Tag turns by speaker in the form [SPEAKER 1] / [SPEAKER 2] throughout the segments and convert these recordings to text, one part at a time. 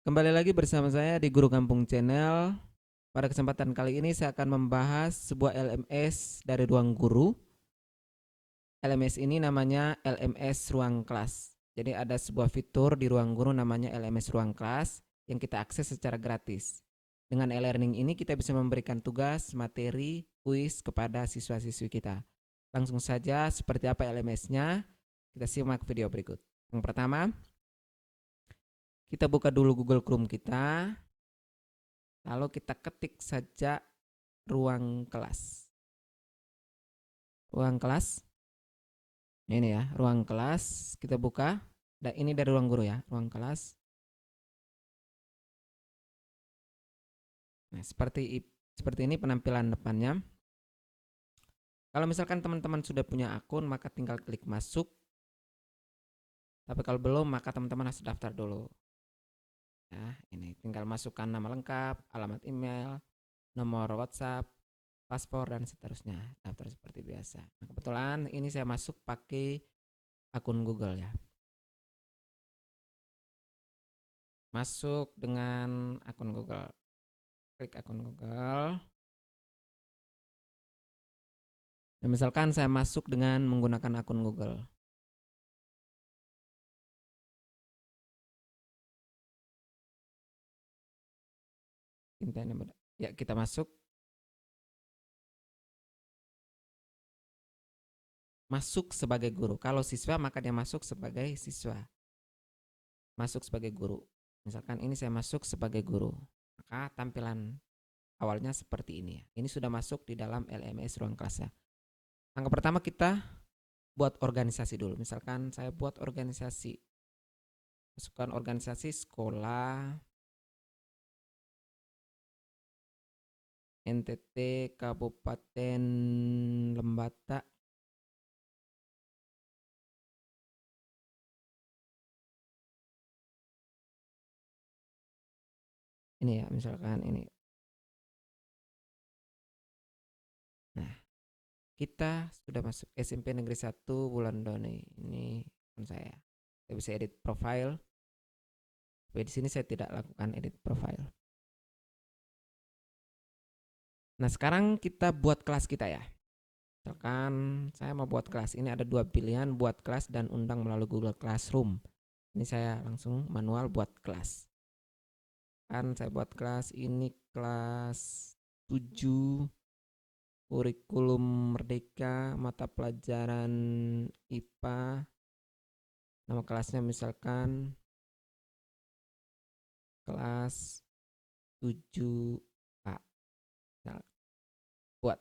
[SPEAKER 1] Kembali lagi bersama saya di Guru Kampung Channel. Pada kesempatan kali ini saya akan membahas sebuah LMS dari ruang guru. LMS ini namanya LMS Ruang Kelas. Jadi ada sebuah fitur di ruang guru namanya LMS Ruang Kelas yang kita akses secara gratis. Dengan e-learning ini kita bisa memberikan tugas, materi, kuis kepada siswa-siswi kita. Langsung saja seperti apa LMS-nya, kita simak video berikut. Yang pertama, kita buka dulu Google Chrome kita. Lalu kita ketik saja ruang kelas. Ruang kelas. Ini ya, ruang kelas. Kita buka. Dan ini dari ruang guru ya, ruang kelas. Nah, seperti ini penampilan depannya. Kalau misalkan teman-teman sudah punya akun, maka tinggal klik masuk. Tapi kalau belum, maka teman-teman harus daftar dulu. Ya, ini tinggal masukkan nama lengkap, alamat email, nomor WhatsApp, paspor dan seterusnya. Daftar seperti biasa. Nah, kebetulan ini saya masuk pakai akun Google ya. Masuk dengan akun Google. Klik akun Google. Dan misalkan saya masuk dengan menggunakan akun Google. Ya, kita masuk. Masuk sebagai guru. Kalau siswa maka dia masuk sebagai siswa. Masuk sebagai guru. Misalkan ini saya masuk sebagai guru. Maka tampilan awalnya seperti ini ya. Ini sudah masuk di dalam LMS ruang kelas ya. Langkah pertama kita buat organisasi dulu. Misalkan saya buat organisasi. Masukkan organisasi sekolah NTT Kabupaten Lembata. Ini ya, misalkan ini. Nah, kita sudah masuk SMP Negeri 1 Bulan Doni. Ini akun saya. Saya bisa edit profile. Tapi di sini saya tidak lakukan edit profile. Nah, sekarang kita buat kelas kita ya. Misalkan saya mau buat kelas. Ini ada dua pilihan, buat kelas dan undang melalui Google Classroom. Ini saya langsung manual buat kelas. Kan saya buat kelas ini kelas 7 kurikulum merdeka mata pelajaran IPA. Nama kelasnya misalkan kelas 7A. Nah, buat.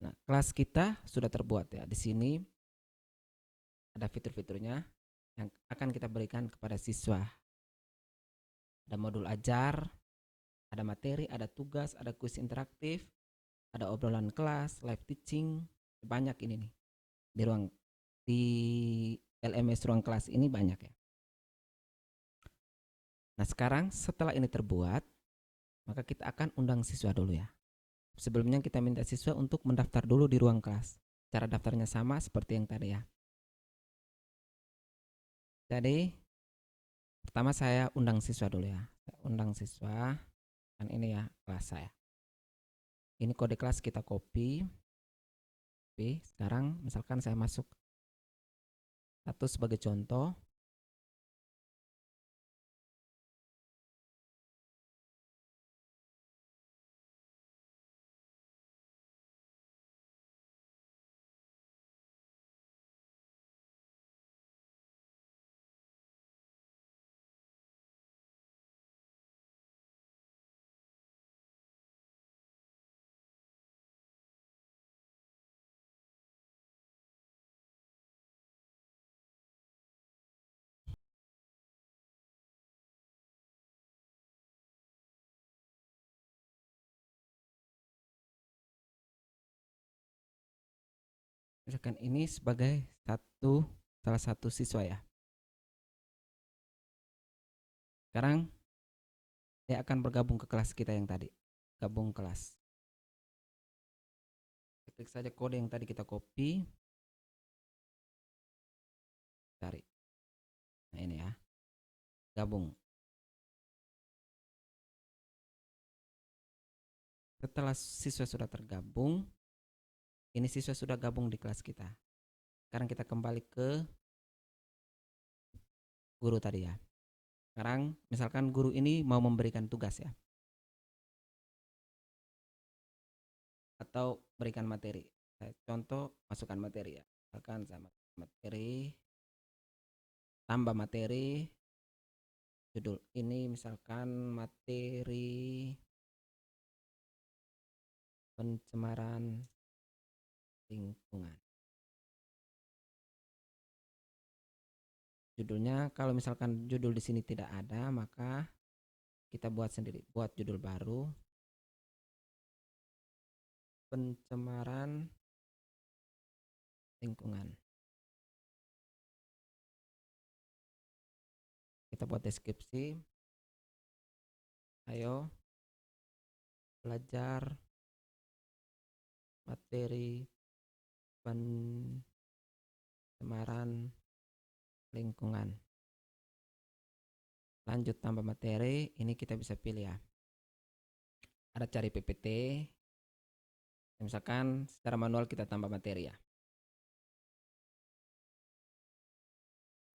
[SPEAKER 1] Nah, kelas kita sudah terbuat ya. Di sini ada fitur-fiturnya yang akan kita berikan kepada siswa. Ada modul ajar, ada materi, ada tugas, ada kuis interaktif, ada obrolan kelas, live teaching, banyak ini nih. Di LMS ruang kelas ini banyak ya. Nah, sekarang setelah ini terbuat, maka kita akan undang siswa dulu ya. Sebelumnya kita minta siswa untuk mendaftar dulu di ruang kelas. Cara daftarnya sama seperti yang tadi ya. Jadi pertama saya undang siswa dulu ya. Saya undang siswa. Dan ini ya kelas saya. Ini kode kelas kita copy. Oke, sekarang misalkan saya masuk satu sebagai contoh. Misalkan ini sebagai salah satu siswa ya. Sekarang dia akan bergabung ke kelas kita yang tadi. Gabung kelas. Klik saja kode yang tadi kita copy. Cari. gabung. Setelah siswa sudah tergabung, ini siswa sudah gabung di kelas kita. Sekarang kita kembali ke guru tadi ya. Sekarang misalkan guru ini mau memberikan tugas ya, atau berikan materi. Contoh masukkan materi ya. Misalkan sama materi, tambah materi, judul ini misalkan materi pencemaran lingkungan. Judulnya kalau misalkan judul di sini tidak ada, maka kita buat sendiri, buat judul baru, pencemaran lingkungan. Kita buat deskripsi. Ayo belajar materi pencemaran lingkungan. Lanjut tambah materi, ini kita bisa pilih ya. Ada cari PPT. Misalkan secara manual kita tambah materi ya.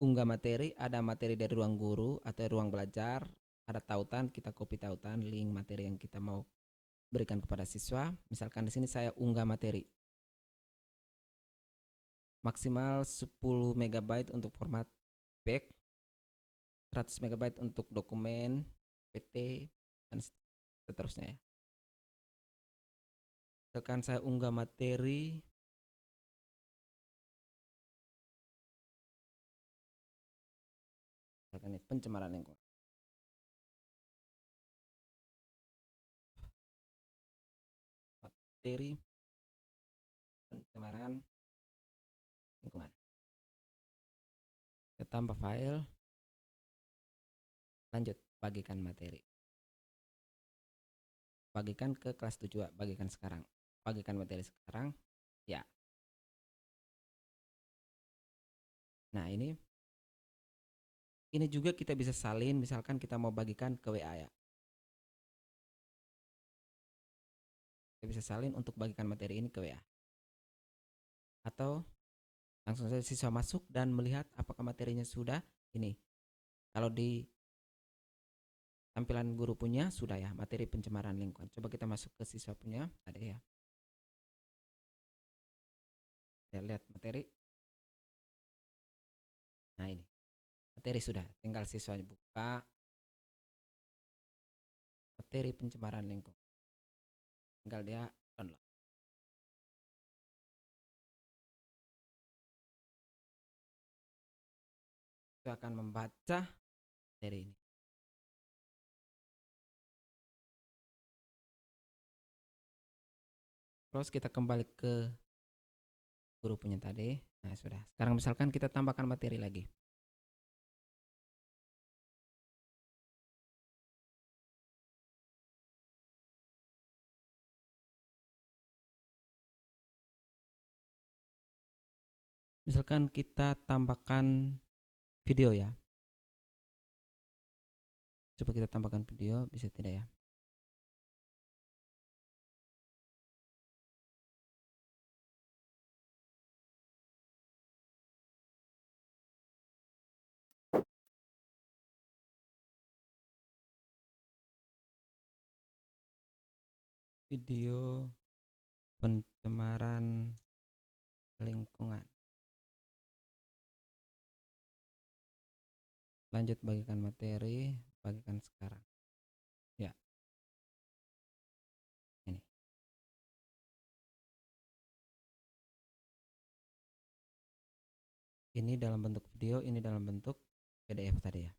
[SPEAKER 1] Unggah materi, ada materi dari ruang guru atau ruang belajar, ada tautan, kita copy tautan, link materi yang kita mau berikan kepada siswa. Misalkan di sini saya unggah materi. Maksimal 10 MB untuk format back, 100 MB untuk dokumen, PT, dan seterusnya ya. Misalkan saya unggah materi, misalkan ini pencemaran lingkungan. Materi pencemaran lingkungan. Kita tambah file, lanjut bagikan materi. Bagikan ke kelas 7, bagikan sekarang. Bagikan materi sekarang, ya. Nah ini juga kita bisa salin, misalkan kita mau bagikan ke WA ya. Kita bisa salin untuk bagikan materi ini ke WA. Atau langsung saja siswa masuk dan melihat apakah materinya sudah ini. Kalau di tampilan guru punya sudah ya, materi pencemaran lingkungan. Coba kita masuk ke siswa punya, ada ya. Kita lihat materi. Nah ini, materi sudah, tinggal siswa buka materi pencemaran lingkungan. Tinggal dia download. Kita akan membaca materi ini. Terus kita kembali ke guru punya tadi. Nah sudah, sekarang misalkan kita tambahkan materi lagi. Misalkan kita tambahkan video ya. Coba kita tambahkan video, bisa tidak ya? Video pencemaran lingkungan. Lanjut bagikan materi, bagikan sekarang. Ya. Ini. Ini dalam bentuk video, ini dalam bentuk PDF tadi ya.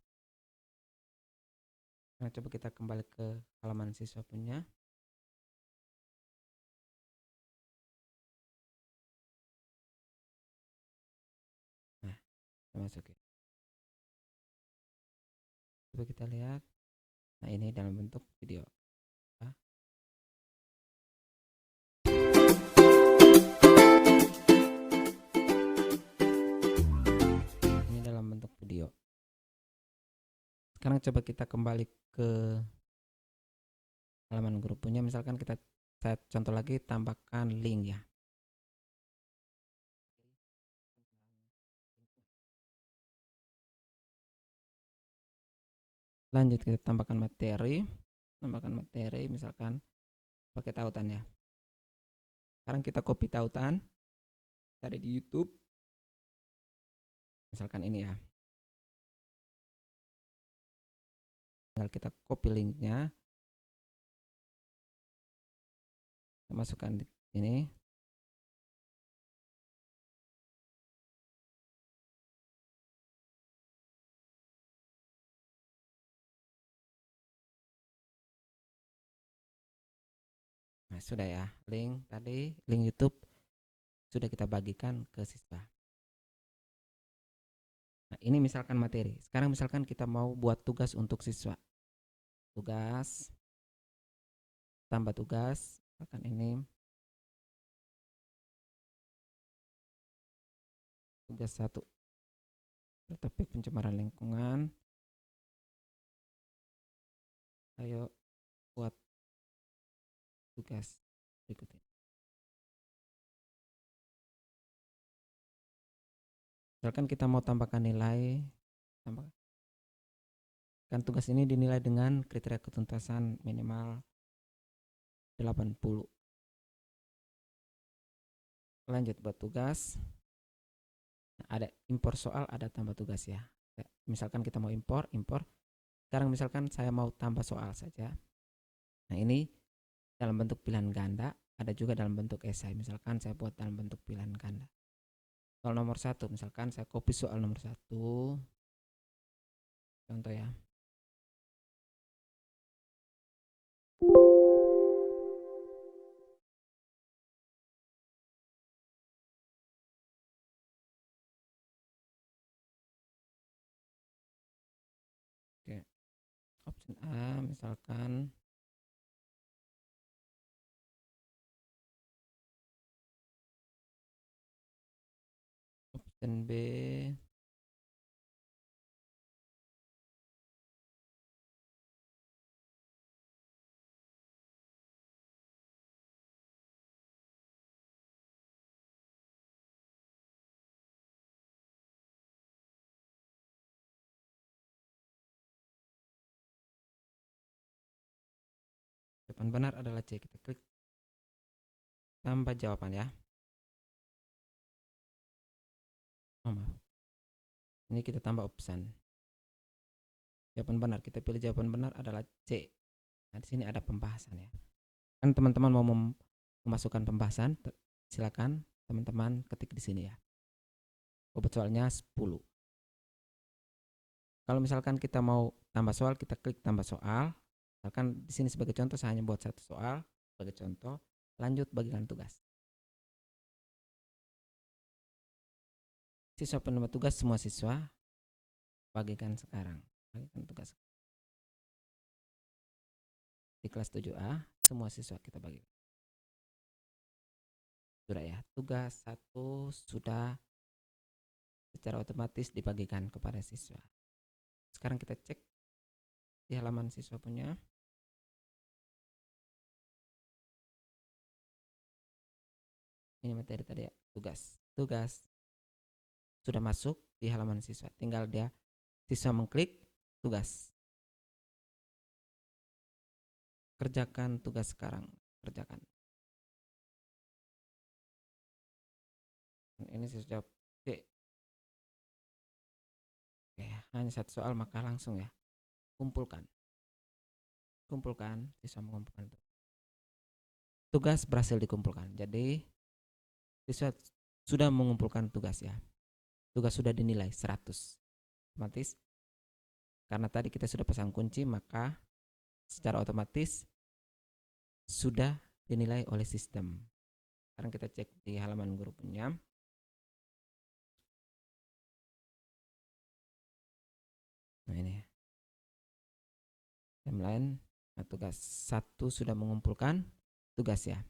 [SPEAKER 1] Nah, coba kita kembali ke halaman siswa punya. Nah, kita masuk ya. Coba kita lihat. Nah, ini dalam bentuk video. Nah. Ini dalam bentuk video. Sekarang coba kita kembali ke halaman grup punya. Misalkan saya contoh lagi, tambahkan link ya. Lanjut kita tambahkan materi. Misalkan pakai tautan ya. Sekarang kita copy tautan dari di YouTube. Misalkan ini ya. Tinggal kita copy linknya, kita masukkan di sini. Nah, sudah ya, link YouTube sudah kita bagikan ke siswa. Nah, ini misalkan materi. Sekarang misalkan kita mau buat tugas untuk siswa. Tugas, tambah tugas, misalkan ini tugas 1. Topik pencemaran lingkungan. Ayo buat tugas berikut ini. Misalkan kita mau tambahkan nilai, kan tugas ini dinilai dengan kriteria ketuntasan minimal 80. Lanjut buat tugas. Nah, ada impor soal, ada tambah tugas ya. Misalkan kita mau impor. Sekarang misalkan saya mau tambah soal saja. Nah, ini dalam bentuk pilihan ganda, ada juga dalam bentuk esai. Misalkan saya buat dalam bentuk pilihan ganda. Soal nomor 1, misalkan saya copy soal nomor 1. Contoh ya. Oke. Option A misalkan option B jawaban benar adalah C. Kita klik tambah jawaban ya. Oh, maaf. Ini kita tambah option. Jawaban benar, kita pilih jawaban benar adalah C. Nah, di sini ada pembahasan ya. Kan teman-teman mau memasukkan pembahasan, silakan teman-teman ketik di sini ya. Bobot soalnya 10. Kalau misalkan kita mau tambah soal, kita klik tambah soal. Misalkan di sini sebagai contoh saya hanya buat 1 soal sebagai contoh. Lanjut bagikan tugas. Siswa penerima tugas, semua siswa bagikan sekarang. Bagikan tugas. Di kelas 7A, semua siswa kita bagi. Sudah ya, tugas 1 sudah secara otomatis dibagikan kepada siswa. Sekarang kita cek di halaman siswa punya. Ini materi tadi ya, tugas sudah masuk di halaman siswa. Tinggal siswa mengklik tugas. Kerjakan tugas sekarang, kerjakan. Ini siswa jawab C. Oke, hanya 1 soal maka langsung ya. Kumpulkan, siswa mengumpulkan tugas berhasil dikumpulkan. Jadi siswa sudah mengumpulkan tugas ya. Tugas sudah dinilai 100. Otomatis karena tadi kita sudah pasang kunci, maka secara otomatis sudah dinilai oleh sistem. Sekarang kita cek di halaman grupnya. Nah, ini ya. Timeline. Nah, tugas 1 sudah mengumpulkan tugas ya.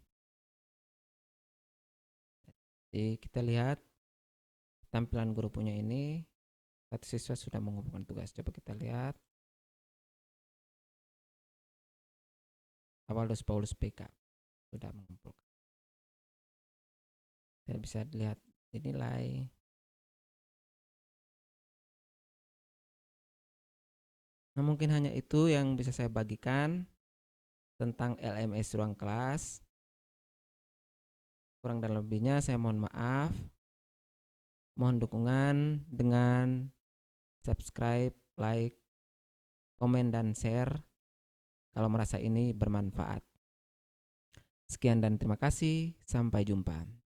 [SPEAKER 1] Jadi kita lihat tampilan guru punya ini, satu siswa sudah mengumpulkan tugas. Coba kita lihat Awalus Paulus PK sudah mengumpulkan. Saya bisa lihat dinilai. Nah, mungkin hanya itu yang bisa saya bagikan tentang LMS ruang kelas. Kurang dan lebihnya saya mohon maaf. Mohon dukungan dengan subscribe, like, komen, dan share kalau merasa ini bermanfaat. Sekian dan terima kasih. Sampai jumpa.